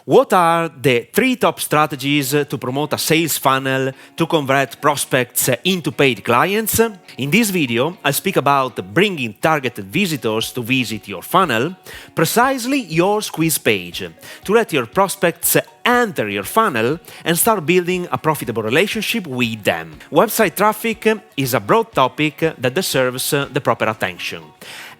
What are the 3 top strategies to promote a sales funnel to convert prospects into paid clients? In this video, I'll speak about bringing targeted visitors to visit your funnel, precisely your squeeze page, to let your prospects enter your funnel and start building a profitable relationship with them. Website traffic is a broad topic that deserves the proper attention.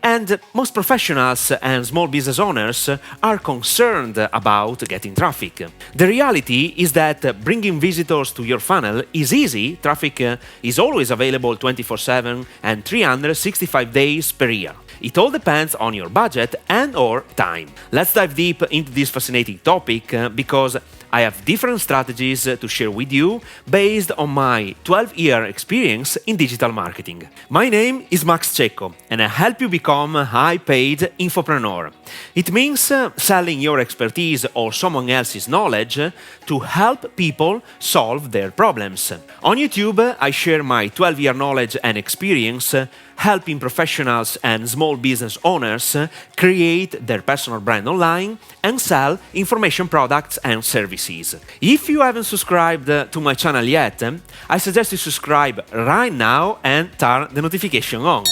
And most professionals and small business owners are concerned about getting traffic. The reality is that bringing visitors to your funnel is easy. Traffic is always available 24/7 and 365 days per year. It all depends on your budget and/or time. Let's dive deep into this fascinating topic because I have different strategies to share with you based on my 12-year experience in digital marketing. My name is Cecco and I help you become a high-paid infopreneur. It means selling your expertise or someone else's knowledge to help people solve their problems. On YouTube, I share my 12-year knowledge and experience helping professionals and small business owners create their personal brand online and sell information products and services. If you haven't subscribed to my channel yet, I suggest you subscribe right now and turn the notification on.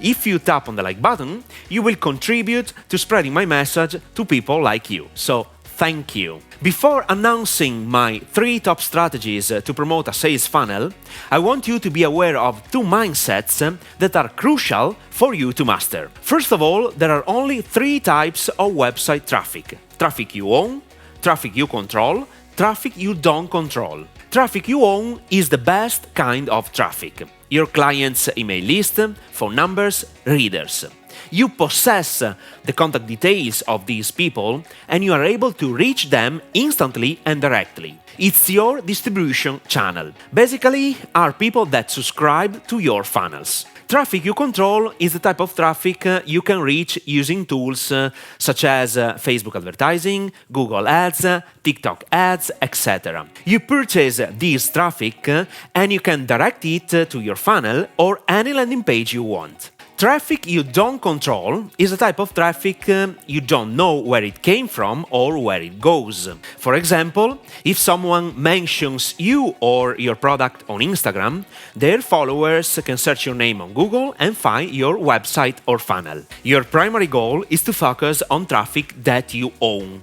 If you tap on the like button, you will contribute to spreading my message to people like you. So, thank you. Before announcing my 3 top strategies to promote a sales funnel, I want you to be aware of 2 mindsets that are crucial for you to master. First of all, there are only 3 types of website traffic. Traffic you own, traffic you control, traffic you don't control. Traffic you own is the best kind of traffic. Your client's email list, phone numbers, readers. You possess the contact details of these people and you are able to reach them instantly and directly. It's your distribution channel. Basically, are people that subscribe to your funnels. Traffic you control is the type of traffic you can reach using tools such as Facebook advertising, Google ads, TikTok ads, etc. You purchase this traffic and you can direct it to your funnel or any landing page you want. Traffic you don't control is a type of traffic you don't know where it came from or where it goes. For example, if someone mentions you or your product on Instagram, their followers can search your name on Google and find your website or funnel. Your primary goal is to focus on traffic that you own.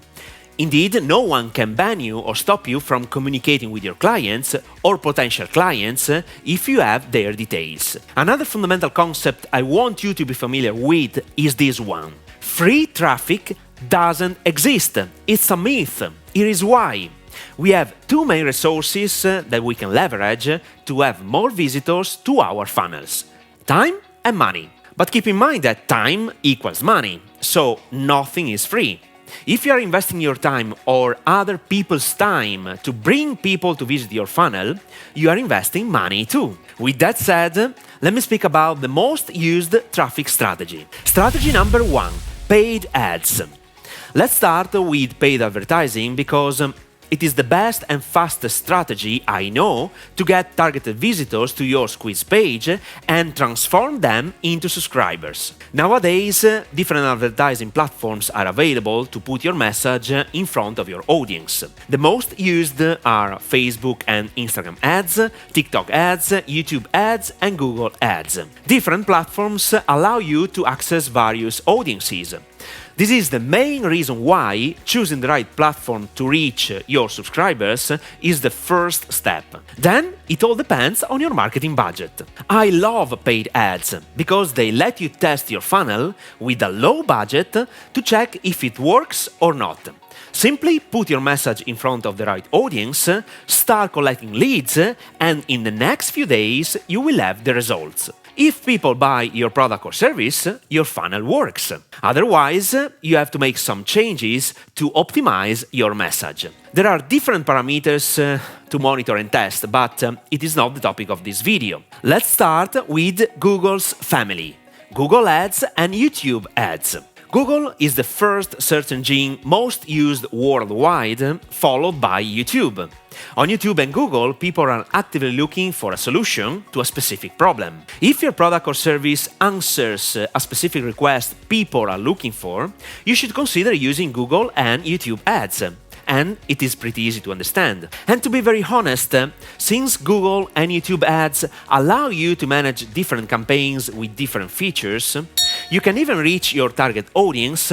Indeed, no one can ban you or stop you from communicating with your clients or potential clients if you have their details. Another fundamental concept I want you to be familiar with is this one. Free traffic doesn't exist. It's a myth. Here is why. We have 2 main resources that we can leverage to have more visitors to our funnels: time and money. But keep in mind that time equals money, so nothing is free. If you are investing your time or other people's time to bring people to visit your funnel, you are investing money too. With that said, let me speak about the most used traffic strategy. Strategy number 1, paid ads. Let's start with paid advertising because it is the best and fastest strategy I know to get targeted visitors to your squeeze page and transform them into subscribers. Nowadays, different advertising platforms are available to put your message in front of your audience. The most used are Facebook and Instagram ads, TikTok ads, YouTube ads, and Google ads. Different platforms allow you to access various audiences. This is the main reason why choosing the right platform to reach your subscribers is the first step. Then, it all depends on your marketing budget. I love paid ads because they let you test your funnel with a low budget to check if it works or not. Simply put your message in front of the right audience, start collecting leads, and in the next few days you will have the results. If people buy your product or service, your funnel works. Otherwise, you have to make some changes to optimize your message. There are different parameters to monitor and test, but it is not the topic of this video. Let's start with Google's family: Google Ads and YouTube Ads. Google is the first search engine most used worldwide, followed by YouTube. On YouTube and Google, people are actively looking for a solution to a specific problem. If your product or service answers a specific request people are looking for, you should consider using Google and YouTube ads. and it is pretty easy to understand. And to be very honest, since Google and YouTube ads allow you to manage different campaigns with different features, you can even reach your target audience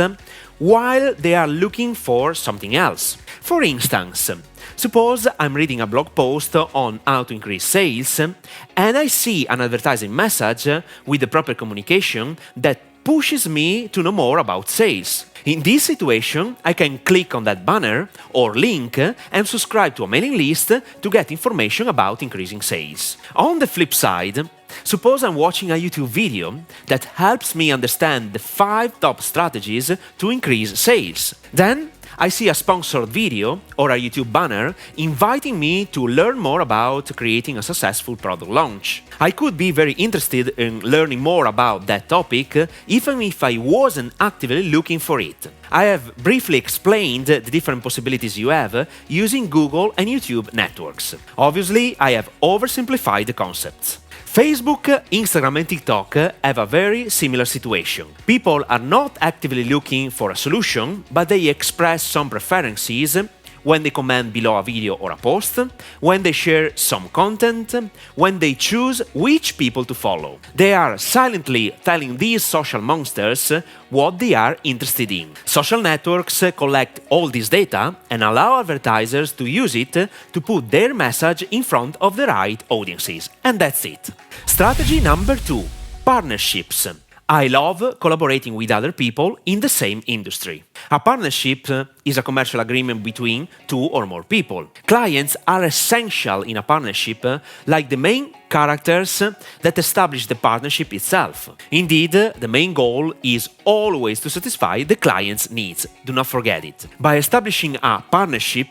while they are looking for something else. For instance, suppose I'm reading a blog post on how to increase sales and I see an advertising message with the proper communication that pushes me to know more about sales. In this situation, I can click on that banner or link and subscribe to a mailing list to get information about increasing sales. On the flip side, suppose I'm watching a YouTube video that helps me understand the 5 top strategies to increase sales. Then I see a sponsored video or a YouTube banner inviting me to learn more about creating a successful product launch. I could be very interested in learning more about that topic even if I wasn't actively looking for it. I have briefly explained the different possibilities you have using Google and YouTube networks. Obviously, I have oversimplified the concepts. Facebook, Instagram and TikTok have a very similar situation. People are not actively looking for a solution, but they express some preferences when they comment below a video or a post, when they share some content, when they choose which people to follow. They are silently telling these social monsters what they are interested in. Social networks collect all this data and allow advertisers to use it to put their message in front of the right audiences. And that's it. Strategy number 2: partnerships. I love collaborating with other people in the same industry. A partnership is a commercial agreement between 2 or more people. Clients are essential in a partnership, like the main characters that establish the partnership itself. Indeed, the main goal is always to satisfy the client's needs. Do not forget it. By establishing a partnership,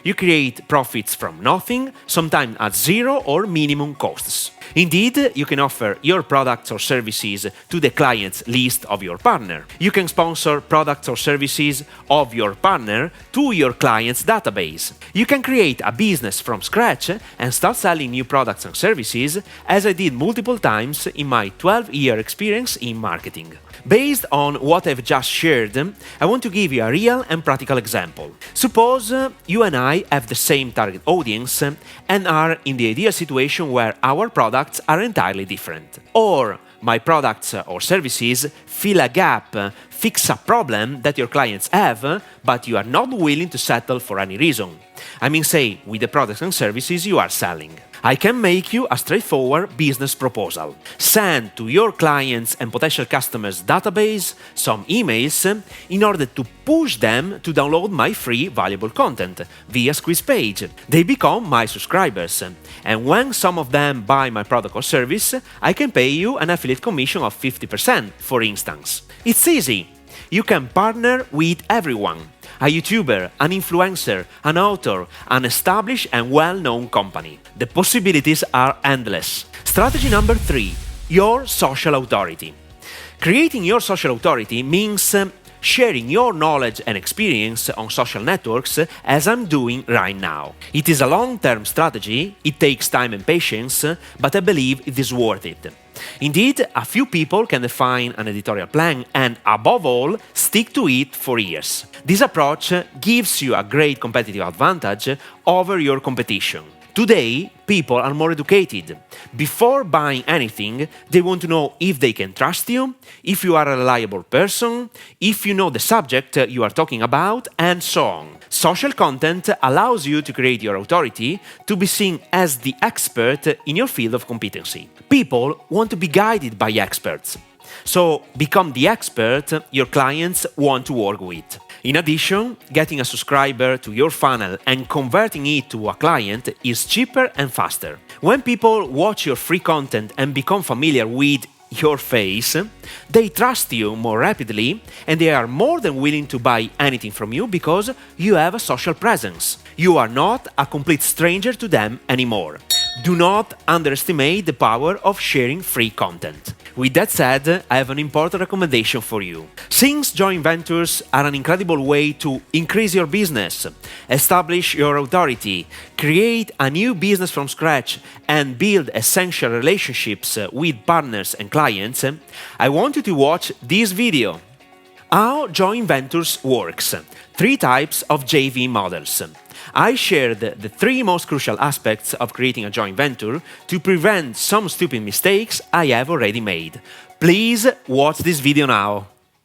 you create profits from nothing, sometimes at zero or minimum costs. Indeed, you can offer your products or services to the client's list of your partner. You can sponsor products or services of your partner to your client's database. You can create a business from scratch and start selling new products and services, as I did multiple times in my 12-year experience in marketing. Based on what I've just shared, I want to give you a real and practical example. Suppose you and I have the same target audience and are in the ideal situation where our products are entirely different. Or my products or services fill a gap, fix a problem that your clients have, but you are not willing to settle for any reason. I mean, say, with the products and services you are selling. I can make you a straightforward business proposal. Send to your clients and potential customers' database some emails in order to push them to download my free valuable content via squeeze page. They become my subscribers, and when some of them buy my product or service, I can pay you an affiliate commission of 50%, for instance. It's easy. You can partner with everyone. A YouTuber, an influencer, an author, an established and well-known company. The possibilities are endless. Strategy number 3: your social authority. Creating your social authority means sharing your knowledge and experience on social networks as I'm doing right now. It is a long-term strategy, it takes time and patience, but I believe it is worth it. Indeed, a few people can define an editorial plan and, above all, stick to it for years. This approach gives you a great competitive advantage over your competition. Today, people are more educated. Before buying anything, they want to know if they can trust you, if you are a reliable person, if you know the subject you are talking about, and so on. Social content allows you to create your authority, to be seen as the expert in your field of competency. People want to be guided by experts. So, become the expert your clients want to work with. In addition, getting a subscriber to your funnel and converting it to a client is cheaper and faster. When people watch your free content and become familiar with your face, they trust you more rapidly and they are more than willing to buy anything from you because you have a social presence. You are not a complete stranger to them anymore. Do not underestimate the power of sharing free content. With that said, I have an important recommendation for you. Since joint ventures are an incredible way to increase your business, establish your authority, create a new business from scratch, and build essential relationships with partners and clients, I want you to watch this video. How joint ventures works. 3 types of JV models. I shared the 3 most crucial aspects of creating a joint venture to prevent some stupid mistakes I have already made. Please watch this video now.